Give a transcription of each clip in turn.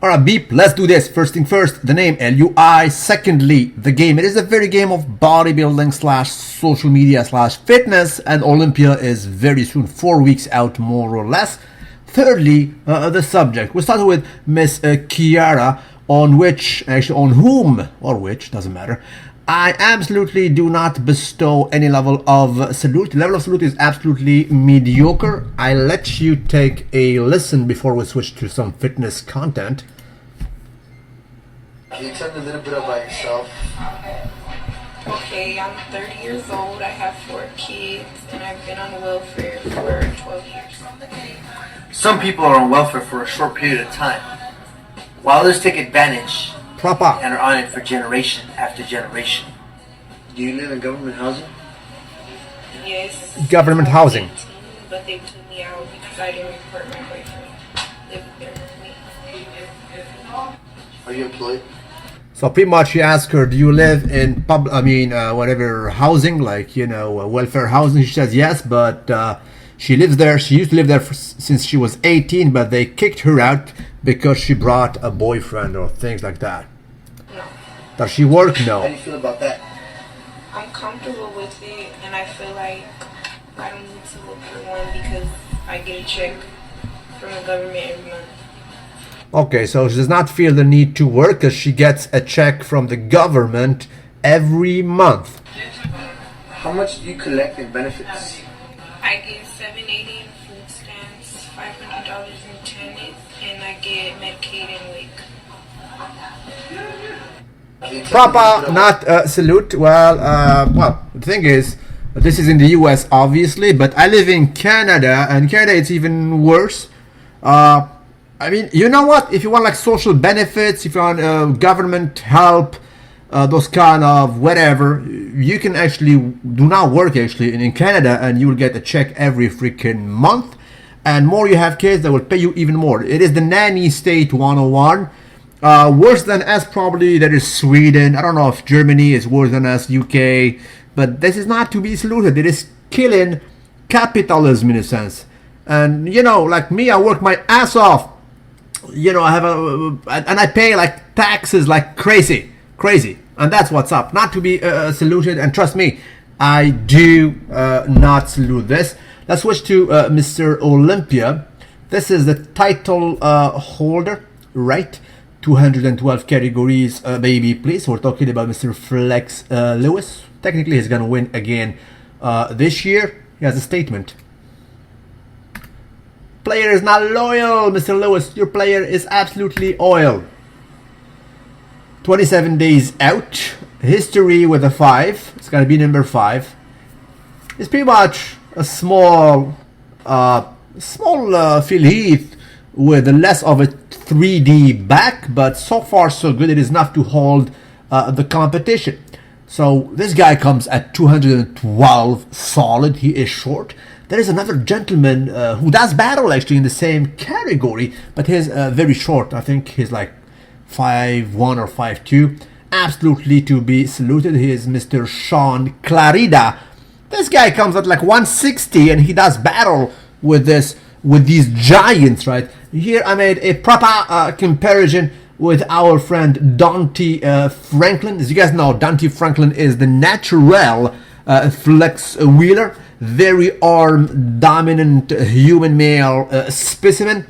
Alright, beep, let's do this. First thing first, the name LUI. Secondly, the game. It is a very game of bodybuilding slash social media slash fitness, and Olympia is very soon, 4 weeks out more or less. Thirdly, the subject. We'll start with Miss Kiara, on whom, or which, doesn't matter, I absolutely do not bestow any level of salute. The level of salute is absolutely mediocre. I let you take a listen before we switch to some fitness content. Can you tell me a little bit about yourself? Okay, I'm 30 years old, I have 4 kids, and I've been on welfare for 12 years. Some people are on welfare for a short period of time, while others take advantage Proper. and are on it for generation after generation. Do you live in government housing? Yes. Government housing. 18, but they took me out because I didn't report my boyfriend living there with me. Are you employed? So pretty much you ask her, do you live in whatever housing, like, welfare housing? She says yes, but she lives there. She used to live there since she was 18, but they kicked her out because she brought a boyfriend or things like that. No. Does she work? How do No. you feel about that? I'm comfortable with it, and I feel like I don't need to look for one because I get a check from the government every month. Okay, so she does not feel the need to work because she gets a check from the government every month. How much do you collect in benefits? I get $780 in food stamps, $500 in tennis, and I get Medicaid and WIC. Can you tell me a little Proper, bit not salute. Well, the thing is, this is in the US, obviously, but I live in Canada, and Canada it's even worse. You know what? If you want like social benefits, if you want government help, those kind of whatever, you can actually do not work actually in Canada, and you will get a check every freaking month. And more you have kids, they will pay you even more. It is the nanny state 101. Worse than us probably that is Sweden. I don't know if Germany is worse than us, UK, but this is not to be saluted. It is killing capitalism in a sense. And like me, I work my ass off. I have and I pay like taxes like crazy, and that's what's up. Not to be saluted, and trust me, I do not salute this. Let's switch to Mr. Olympia. This is the title holder, right? 212 categories, baby, please. We're talking about Mr. Flex Lewis. Technically, he's gonna win again this year. He has a statement. Player is not loyal, Mr. Lewis. Your player is absolutely oil. 27 days out. History with a 5. It's gonna be number 5. It's pretty much a small Phil Heath with less of a 3D back, but so far so good. It is enough to hold the competition. So this guy comes at 212 solid. He is short. There is another gentleman who does battle actually in the same category, but he's very short. I think he's like 5'1" or 5'2". Absolutely to be saluted. He is Mr. Sean Clarida. This guy comes at like 160 and he does battle with these giants, right? Here I made a proper comparison with our friend Dante Franklin. As you guys know, Dante Franklin is the natural flex wheeler. Very arm dominant human male specimen.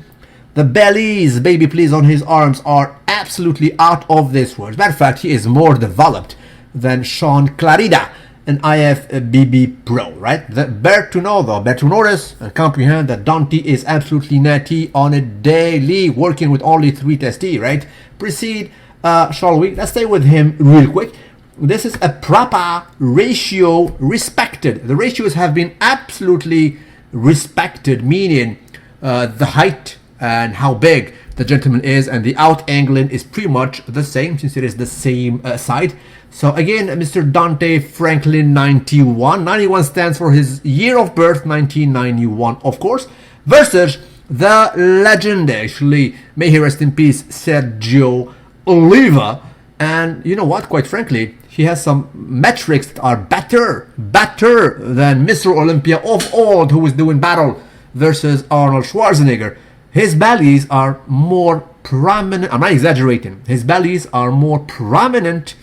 The bellies, baby please, on his arms are absolutely out of this world. As a matter of fact, he is more developed than Sean Clarida, an IFBB pro, right? Better to know though, better to notice and comprehend that Dante is absolutely natty on a daily, working with only 3 testy, right? Proceed, shall we? Let's stay with him real quick. This is a proper ratio respected. The ratios have been absolutely respected, meaning the height and how big the gentleman is, and the out angling is pretty much the same since it is the same side. So again, Mr. Dante Franklin 91. 91 stands for his year of birth, 1991, of course, versus the legend, actually, may he rest in peace, Sergio Oliva. And you know what, quite frankly, he has some metrics that are better than Mr. Olympia of old, who was doing battle versus Arnold Schwarzenegger. His bellies are more prominent. I'm not exaggerating. His bellies are more prominent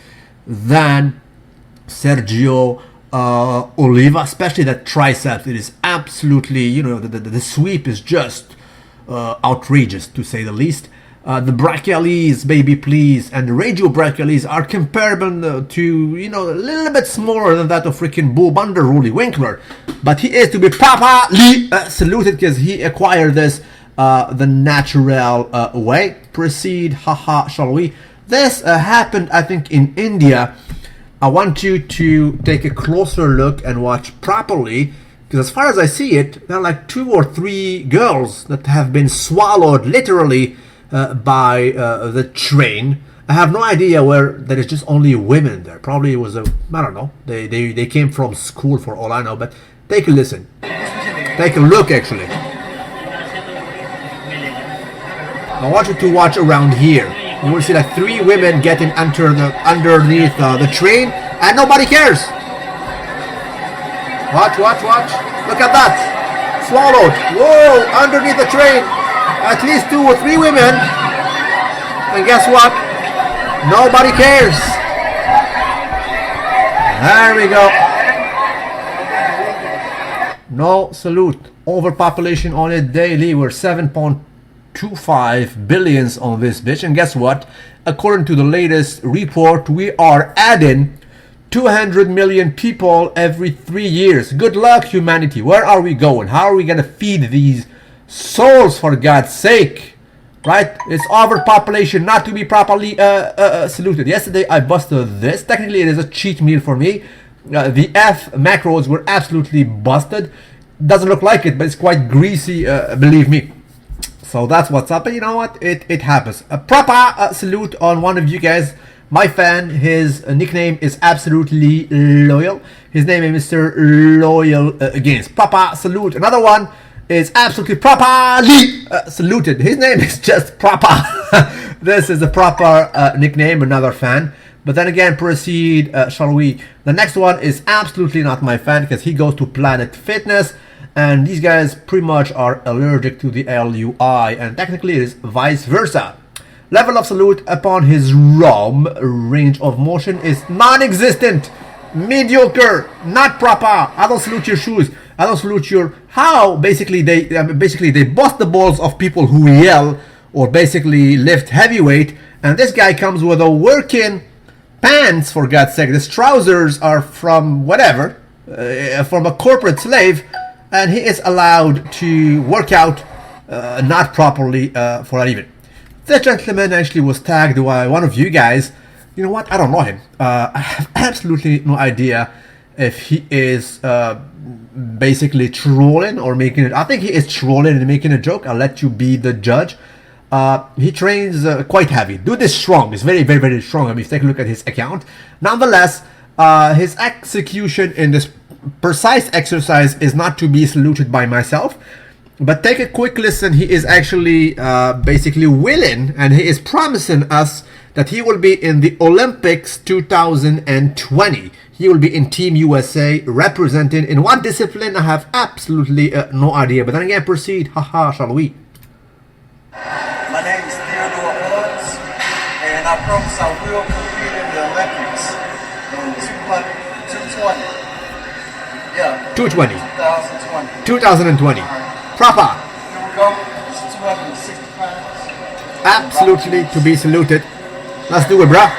than Sergio Oliva, especially that triceps. It is absolutely, you know, the sweep is just outrageous, to say the least. The Propahhhly, baby please, and the radio Propahhhly are comparable to, you know, a little bit smaller than that of freaking Bo Bunder Roly Winkler. But he is to be Propahhhly saluted because he acquired this the natural way. Proceed, haha, shall we? This happened, I think, in India. I want you to take a closer look and watch properly, because as far as I see it, there are like 2 or 3 girls that have been swallowed literally by the train. I have no idea where there is just only women there. Probably it was I don't know, they came from school for all I know, but take a listen. Take a look actually. I want you to watch around here. You will see like 3 women getting underneath the train, and nobody cares. Watch. Look at that. Swallowed. Whoa, underneath the train. At least 2 or 3 women. And guess what? Nobody cares. There we go. No salute. Overpopulation on it daily. We're 7.25 billions on this bitch. And guess what? According to the latest report, we are adding 200 million people every 3 years. Good luck, humanity. Where are we going? How are we going to feed these souls, for God's sake? Right? It's overpopulation, not to be properly saluted. Yesterday I busted this. Technically it is a cheat meal for me. The F macros were absolutely busted. Doesn't look like it, but it's quite greasy, believe me. So that's what's up. But you know what? It happens. A proper salute on one of you guys. My fan, his nickname is absolutely loyal. His name is Mr. Loyal Against. Proper salute. Another one is absolutely properly saluted. His name is just proper. This is a proper nickname, another fan. But then again, proceed, shall we? The next one is absolutely not my fan because he goes to Planet Fitness. And these guys pretty much are allergic to the LUI. And technically it is vice versa. Level of salute upon his ROM, range of motion, is non-existent, mediocre, not proper. I don't salute your shoes. I don't salute your how. Basically they bust the balls of people who yell or basically lift heavyweight. And this guy comes with a working pants, for God's sake. His trousers are from whatever, from a corporate slave, and he is allowed to work out not properly for that even. This gentleman actually was tagged by one of you guys. You know what? I don't know him. I have absolutely no idea if he is basically trolling or making it. I think he is trolling and making a joke. I'll let you be the judge. He trains quite heavy. Dude is strong. He's very, very, very strong. I mean, if you take a look at his account. Nonetheless, his execution in this precise exercise is not to be saluted by myself. But take a quick listen. He is actually basically willing, and he is promising us that he will be in the Olympics 2020. He will be in Team USA, representing in what discipline I have absolutely no idea. But then again, proceed. Haha, shall we? My name is Theodore Owens, and I promise I will compete in the Olympics in 220. Yeah. 220. 2020. 2020. Proper. Here we go. It's 260 pounds. Absolutely to be saluted. Let's do it, bruh.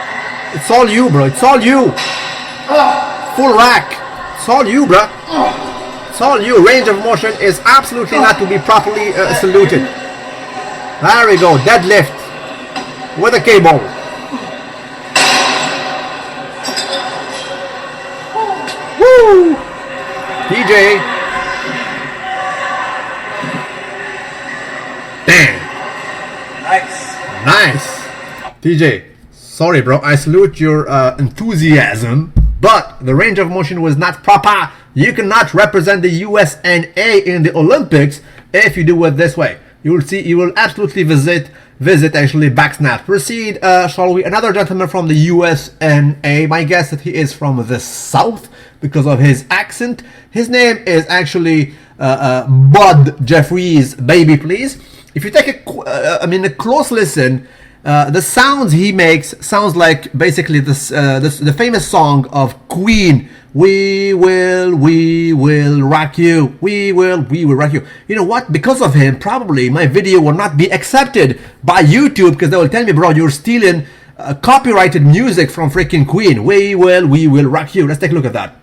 It's all you, bro. It's all you. Full rack. It's all you, bruh. It's all you. Range of motion is absolutely not to be properly saluted. There we go. Deadlift with a cable. Woo! DJ. Damn. Nice. TJ, sorry bro, I salute your enthusiasm, but the range of motion was not proper. You cannot represent the USA in the Olympics if you do it this way. You will see, you will absolutely visit actually backsnap. Proceed, shall we? Another gentleman from the USA. My guess that he is from the South because of his accent. His name is actually Bud Jeffries, baby please. if you take a close listen, the sounds he makes sounds like basically the famous song of Queen. We will rock you. We will rock you. You know what? Because of him, probably my video will not be accepted by YouTube because they will tell me, bro, you're stealing copyrighted music from freaking Queen. We will rock you. Let's take a look at that.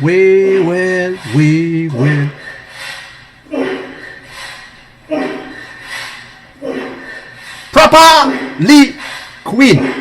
We will. Propahhhly Queen.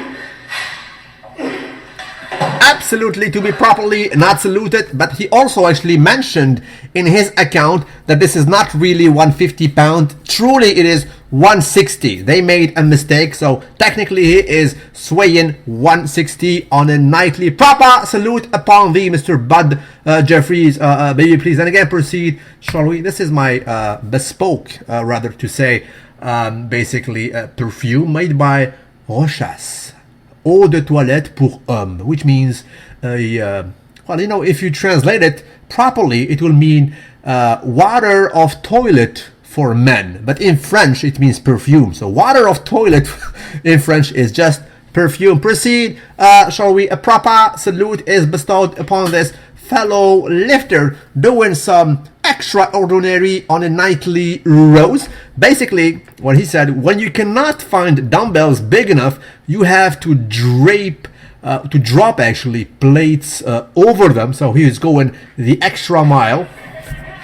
Absolutely to be properly not saluted, but he also actually mentioned in his account that this is not really 150 pound. Truly it is 160. They made a mistake, so technically he is swaying 160 on a nightly. Proper salute upon thee, Mr. Bud Jeffries, baby, please. And again, proceed, shall we? This is my bespoke, rather to say, basically perfume made by Rochas. Eau de toilette pour homme, which means, well, you know, if you translate it properly, it will mean water of toilet for men. But in French, it means perfume. So water of toilet in French is just perfume. Proceed, shall we? A proper salute is bestowed upon this fellow lifter doing some extraordinary on a nightly rows. Basically, what he said, when you cannot find dumbbells big enough, you have to drop actually plates over them. So he is going the extra mile.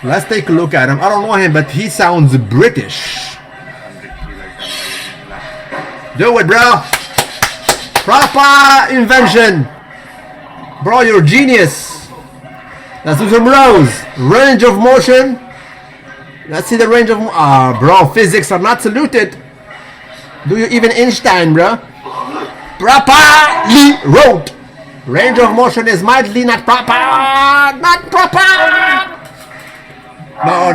Let's take a look at him. I don't know him, but he sounds British. Do it, bro. Proper invention. Bro, you're a genius. Let's do some rows. Range of motion. Let's see the range of bro, physics are not saluted. Do you even Einstein, bro? Properly road. Range of motion is mildly not proper. Not proper. No.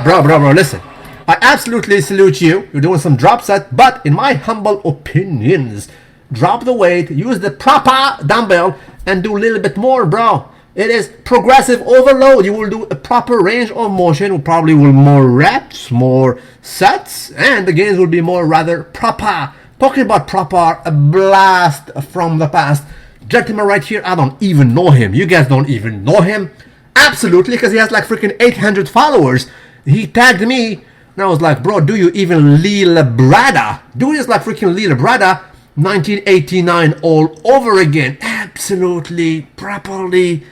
Bro, listen. I absolutely salute you. You're doing some drop set, but in my humble opinions, drop the weight, use the proper dumbbell, and do a little bit more, bro. It is progressive overload. You will do a proper range of motion, probably will more reps, more sets, and the gains will be more rather proper. Talking about proper, a blast from the past. Gentleman right here, I don't even know him. You guys don't even know him. Absolutely, because he has like freaking 800 followers. He tagged me, and I was like, bro, do you even Lila Brada? Do this like freaking Lila Brada, 1989 all over again. Absolutely, properly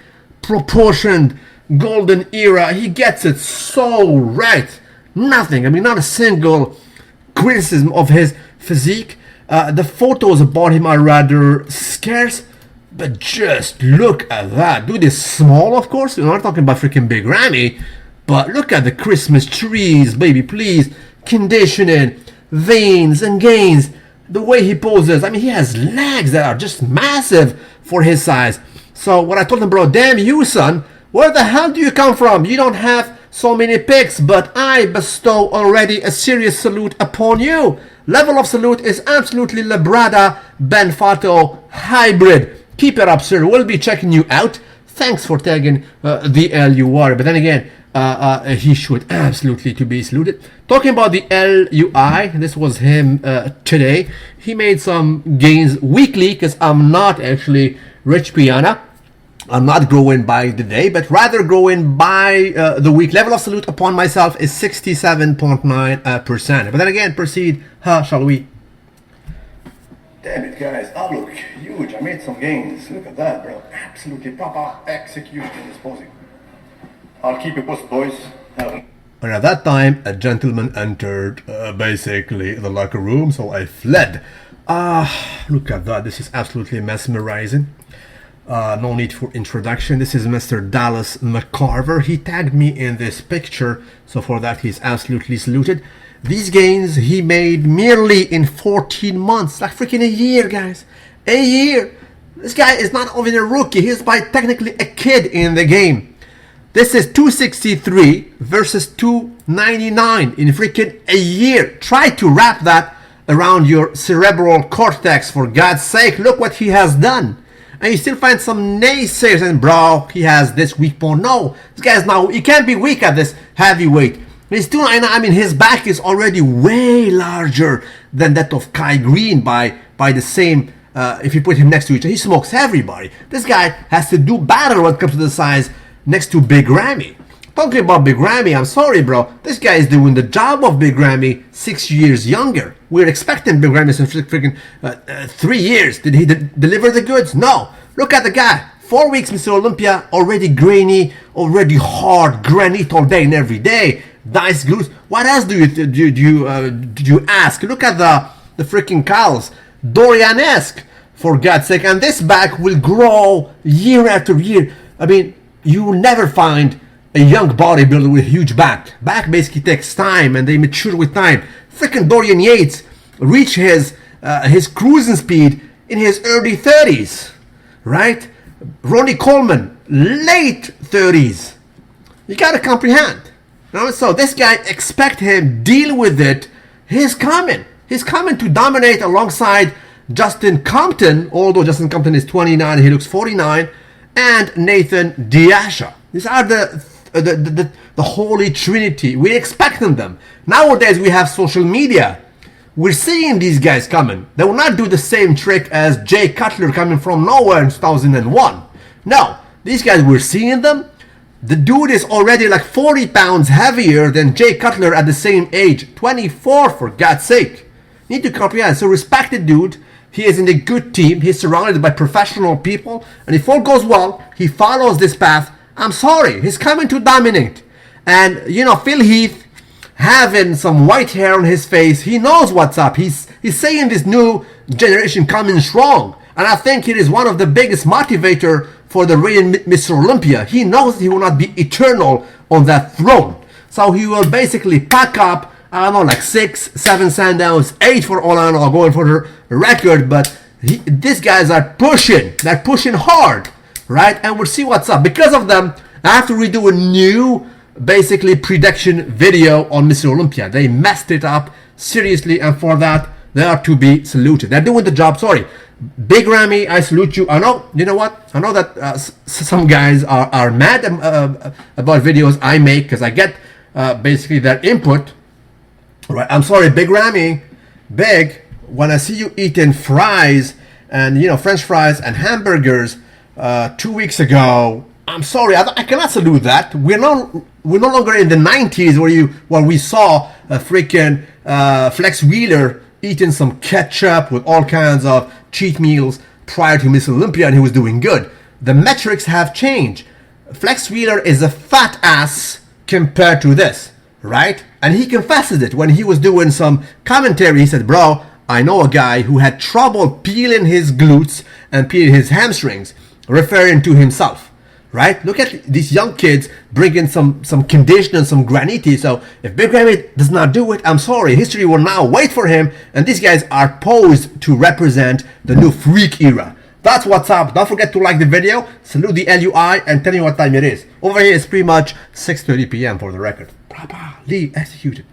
proportioned, golden era. He gets it so right. Nothing, I mean, not a single criticism of his physique. The photos about him are rather scarce, but just look at that. Dude is small, of course. We're not talking about freaking Big Ramy, but look at the Christmas trees, baby, please. Conditioning, veins and gains. The way he poses, I mean, he has legs that are just massive for his size. So what I told him, bro, damn you, son, where the hell do you come from? You don't have so many pics, but I bestow already a serious salute upon you. Level of salute is absolutely Labrada Benfato hybrid. Keep it up, sir. We'll be checking you out. Thanks for tagging the LUR. But then again, he should absolutely to be saluted. Talking about the LUI, this was him today. He made some gains weekly because I'm not actually Rich Piana. I'm not growing by the day, but rather growing by the week. Level of salute upon myself is 67.9%. But then again, proceed, shall we? Damn it, guys, I look huge. I made some gains. Look at that, bro. Absolutely proper execution in this posing. I'll keep it posted, boys. And at that time, a gentleman entered basically the locker room, so I fled. Look at that. This is absolutely mesmerizing. No need for introduction. This is Mr. Dallas McCarver. He tagged me in this picture, so for that he's absolutely saluted. These gains he made merely in 14 months, like freaking a year, guys. A year. This guy is not even a rookie. He's by technically a kid in the game. This is 263 versus 299 in freaking a year. Try to wrap that around your cerebral cortex, for God's sake. Look what he has done. And you still find some naysayers and, bro, he has this weak point. No, this guy's now, he can't be weak at this heavyweight. He's still, I mean, his back is already way larger than that of Kai Green by the same, if you put him next to each other. He smokes everybody. This guy has to do better when it comes to the size next to Big Ramy. Talking about Big Ramy, I'm sorry, bro. This guy is doing the job of Big Ramy 6 years younger. We're expecting Big Ramy since freaking 3 years. Did he deliver the goods? No. Look at the guy. 4 weeks, Mr. Olympia, already grainy, already hard, granite all day and every day. Nice glutes. What else do you ask? Look at the freaking cows. Dorian-esque, for God's sake. And this back will grow year after year. I mean, you will never find a young bodybuilder with a huge back. Back basically takes time and they mature with time. Freaking Dorian Yates reached his cruising speed in his early 30s, right? Ronnie Coleman, late 30s. You gotta comprehend. You know? So this guy, expect him, deal with it. He's coming. He's coming to dominate alongside Justin Compton, although Justin Compton is 29, he looks 49, and Nathan Diasha. These are the holy trinity. We're expecting them. Nowadays we have social media. We're seeing these guys coming. They will not do the same trick as Jay Cutler coming from nowhere in 2001. No, these guys, we're seeing them. The dude is already like 40 pounds heavier than Jay Cutler at the same age. 24, for God's sake. You need to comprehend. So respect the dude. He is in a good team. He's surrounded by professional people. And if all goes well, he follows this path. I'm sorry, he's coming to dominate. And, you know, Phil Heath, having some white hair on his face, he knows what's up. He's saying this new generation coming strong. And I think it is one of the biggest motivator for the reigning Mr. Olympia. He knows he will not be eternal on that throne. So he will basically pack up, I don't know, like 6, 7 sandowns, 8 for all I know, going for the record. But these guys are pushing. They're pushing hard. Right, and we'll see what's up. Because of them, I have to redo a new, basically, prediction video on Mr. Olympia. They messed it up seriously, and for that, they are to be saluted. They're doing the job. Sorry, Big Ramy, I salute you. I know, you know what? I know that some guys are mad about videos I make because I get basically their input. Right, I'm sorry, Big Ramy, Big. When I see you eating fries and French fries and hamburgers 2 weeks ago, I'm sorry, I cannot salute that. We're no longer in the 90s where we saw a freaking Flex Wheeler eating some ketchup with all kinds of cheat meals prior to Miss Olympia, and he was doing good. The metrics have changed. Flex Wheeler is a fat ass compared to this, right? And he confesses it when he was doing some commentary. He said, bro, I know a guy who had trouble peeling his glutes and peeling his hamstrings, referring to himself, right? Look at these young kids bringing some condition and some granity. So if Big Ramy does not do it, I'm sorry, history will now wait for him, and these guys are posed to represent the new freak era. That's what's up. Don't forget to like the video, salute the LUI, and tell me what time it is. Over here it's pretty much 6:30 p.m. for the record. Propahhhly executed.